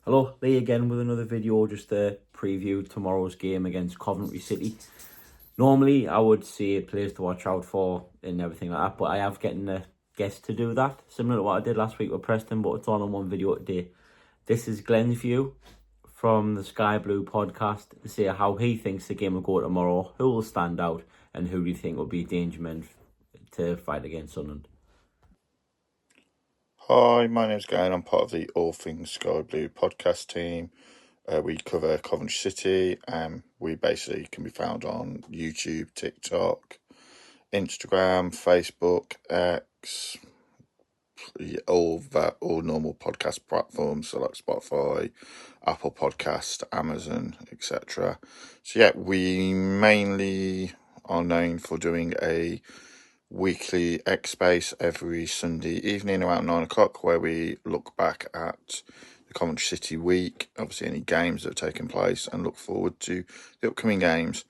Hello, Lee again with another video just to preview tomorrow's game against Coventry City. Normally, I would say players to watch out for and everything like that, but I have getting a guest to do that, similar to what I did last week with Preston, but it's all in one video today. This is Glenn's view from the Sky Blue podcast to say how he thinks the game will go tomorrow, who will stand out, and who do you think will be danger men to fight against Sunderland. Hi, my name's Glenn. I'm part of the All Things Sky Blue podcast team. We cover Coventry City. We basically can be found on YouTube, TikTok, Instagram, Facebook, X, all normal podcast platforms, so like Spotify, Apple Podcast, Amazon, etc. So yeah, we mainly are known for doing a weekly X Space every Sunday evening around 9 o'clock, where we look back at the Coventry City week, obviously any games that have taken place, and look forward to the upcoming games.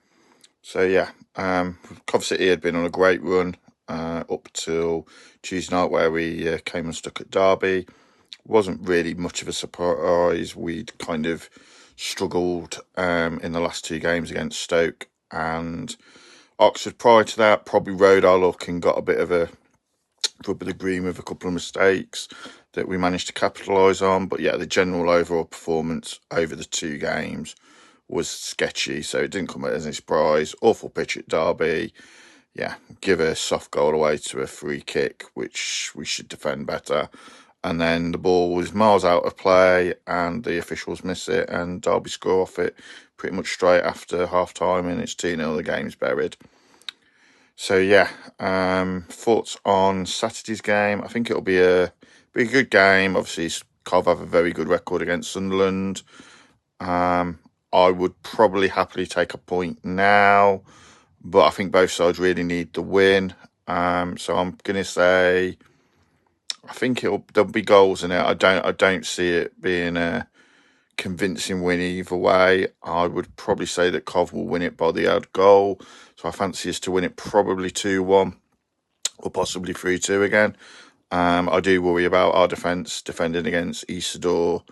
So yeah, Coventry City had been on a great run up till Tuesday night, where we came unstuck at Derby. Wasn't really much of a surprise. We'd kind of struggled in the last two games against Stoke and Oxford. Prior to that, probably rode our luck and got a bit of a rub of the green with a couple of mistakes that we managed to capitalise on. But yeah, the general overall performance over the two games was sketchy, so it didn't come as any surprise. Awful pitch at Derby. Yeah, give a soft goal away to a free kick, which we should defend better. And then the ball was miles out of play and the officials miss it, and Derby score off it pretty much straight after half-time, and it's 2-0, the game's buried. So yeah, thoughts on Saturday's game? I think it'll be a good game. Obviously, Cov have a very good record against Sunderland. I would probably happily take a point now, but I think both sides really need the win. So I'm gonna say I think there'll be goals in it. I don't see it being a convincing win either way. I would probably say that Cov will win it by the odd goal. So I fancy us to win it probably 2-1 or possibly 3-2 again. I do worry about our defending against Isidore,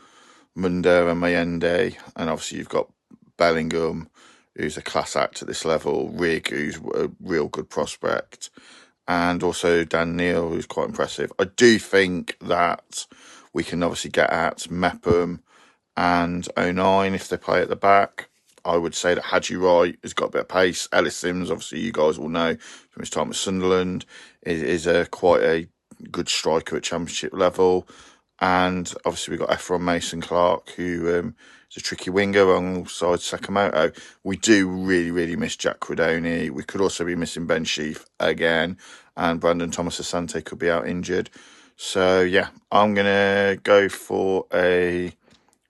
Munda and Mayende. And obviously you've got Bellingham, who's a class act at this level, Rig, who's a real good prospect, and also Dan Neil, who's quite impressive. I do think that we can obviously get at Mepham and 09 if they play at the back. I would say that Hadji Wright has got a bit of pace. Ellis Sims, obviously you guys will know from his time at Sunderland, is quite a good striker at championship level. And obviously we've got Efron Mason-Clark, who is a tricky winger alongside Sakamoto. We do really, really miss Jack Credoni. We could also be missing Ben Sheaf again, and Brandon Thomas-Asante could be out injured. So yeah, I'm going to go for a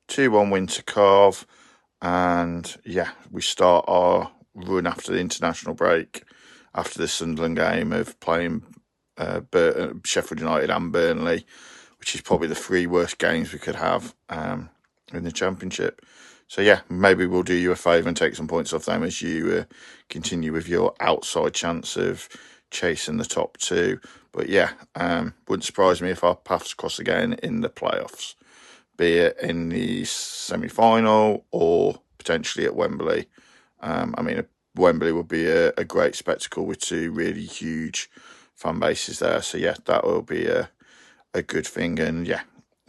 2-1 win to Cov. And yeah, we start our run after the international break, after the Sunderland game, of playing Sheffield United and Burnley, which is probably the three worst games we could have in the Championship. So yeah, maybe we'll do you a favour and take some points off them as you continue with your outside chance of chasing the top two. But yeah, wouldn't surprise me if our paths cross again in the playoffs, be it in the semi-final or potentially at Wembley. Wembley would be a great spectacle with two really huge fan bases there. So yeah, that will be a good thing. And yeah,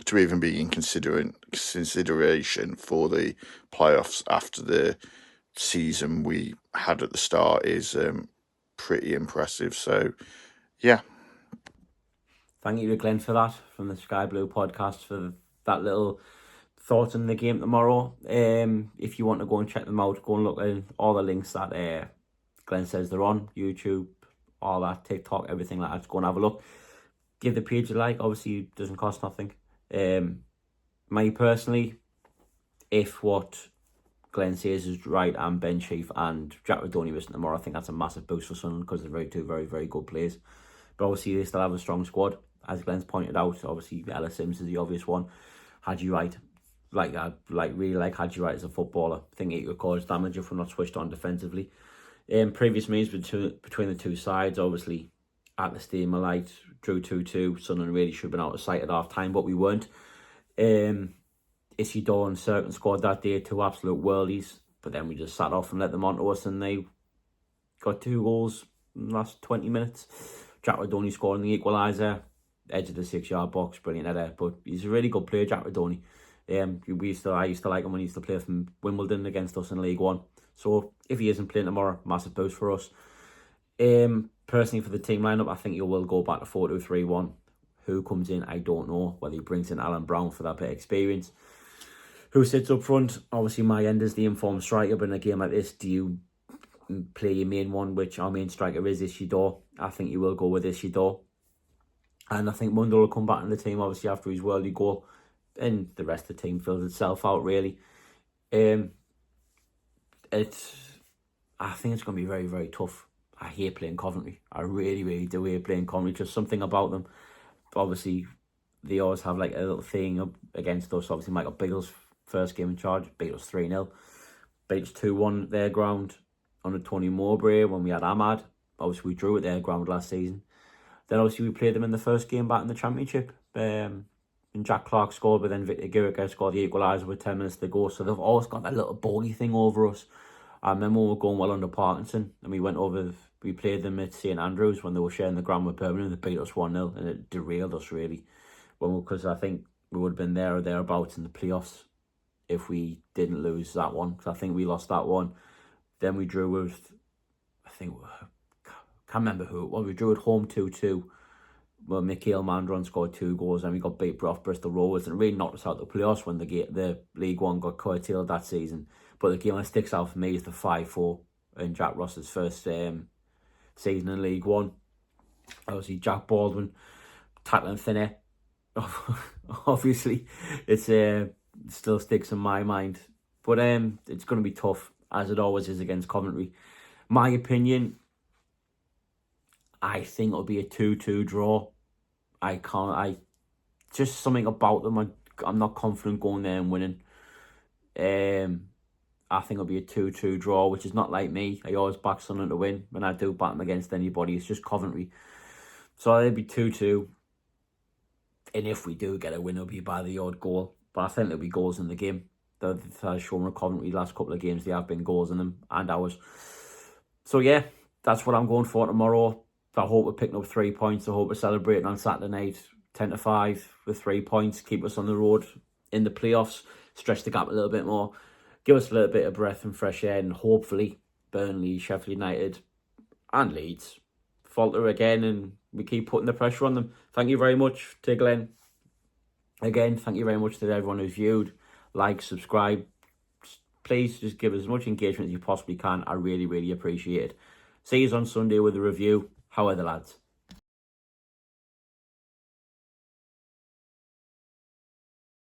to even be in consideration for the playoffs after the season we had at the start is pretty impressive. So yeah. Thank you to Glenn for that from the Sky Blue podcast for that little thoughts on the game tomorrow. If you want to go and check them out, go and look at all the links that Glenn says they're on YouTube, all that, TikTok, everything like that. Just go and have a look. Give the page a like. Obviously, it doesn't cost nothing. Me personally, if what Glenn says is right, and Ben Sheaf and Jack Redoni missing tomorrow, I think that's a massive boost for Sunderland because they're two very, very good players. But obviously, they still have a strong squad, as Glenn's pointed out. Obviously, Ellis Sims is the obvious one. Hadji Wright, really like Hadji Wright as a footballer. I think he could cause damage if we're not switched on defensively. Previous meetings between the two sides, obviously, at the Steamer Light, drew 2-2. Sunderland really should have been out of sight at half time, but we weren't. Isidore and Cirkin scored that day, 2 absolute worldies. But then we just sat off and let them onto us, and they got 2 goals in the last 20 minutes. Jack Rodoni scoring the equaliser, edge of the 6-yard box, brilliant header. But he's a really good player, Jack Rodoni. I used to like him when he used to play from Wimbledon against us in League One. So if he isn't playing tomorrow, massive boost for us. Personally, for the team lineup, I think he will go back to 4-2-3-1. Who comes in, I don't know. Whether he brings in Alan Brown for that bit of experience. Who sits up front? Obviously, my end is the informed striker, but in a game like this, do you play your main one, which our main striker is Isidore? I think you will go with Isidore. And I think Mundell will come back in the team, obviously, after his worldly goal. And the rest of the team fills itself out, really. I think it's going to be very, very tough. I hate playing Coventry. I really, really do hate playing Coventry. Just something about them. Obviously, they always have like a little thing up against us. Obviously, Michael Biggles' first game in charge beat us 3-0. Beat us 2-1 at their ground under Tony Mowbray when we had Ahmad. Obviously, we drew at their ground last season. Then obviously we played them in the first game back in the Championship. And Jack Clark scored, but then Victor Girica scored the equaliser with 10 minutes to go. So they've always got that little bogey thing over us. I remember we were going well under Parkinson, and we played them at St Andrews when they were sharing the ground with Birmingham. They beat us 1-0, and it derailed us really. Because I think we would have been there or thereabouts in the playoffs if we didn't lose that one. Because I think we lost that one. Then we drew with, I can't remember who. Well, we drew at home 2-2. Well, Mikhail Mandron scored 2 goals, and we got beat off Bristol Rovers, and it really knocked us out of the playoffs when the League One got curtailed that season. But the game that sticks out for me is the 5-4 in Jack Ross's first season in League One. Obviously, Jack Baldwin tackling thin air. Obviously, it still sticks in my mind. But it's going to be tough, as it always is against Coventry. My opinion, I think it'll be a 2-2 draw. Just something about them. I'm not confident going there and winning. I think it'll be a 2-2 draw, which is not like me. I always back Sunderland to win when I do back them against anybody. It's just Coventry. So it'll be 2-2. And if we do get a win, it'll be by the odd goal. But I think there'll be goals in the game. As shown with Coventry last couple of games, there have been goals in them and ours. So yeah, that's what I'm going for tomorrow. I hope we're picking up 3 points. I hope we're celebrating on Saturday night, 10-5 with 3 points. Keep us on the road in the playoffs. Stretch the gap a little bit more. Give us a little bit of breath and fresh air. And hopefully Burnley, Sheffield United and Leeds falter again, and we keep putting the pressure on them. Thank you very much to Glenn. Again, thank you very much to everyone who's viewed. Like, subscribe. Please just give us as much engagement as you possibly can. I really, really appreciate it. See you on Sunday with a review. How are the lads?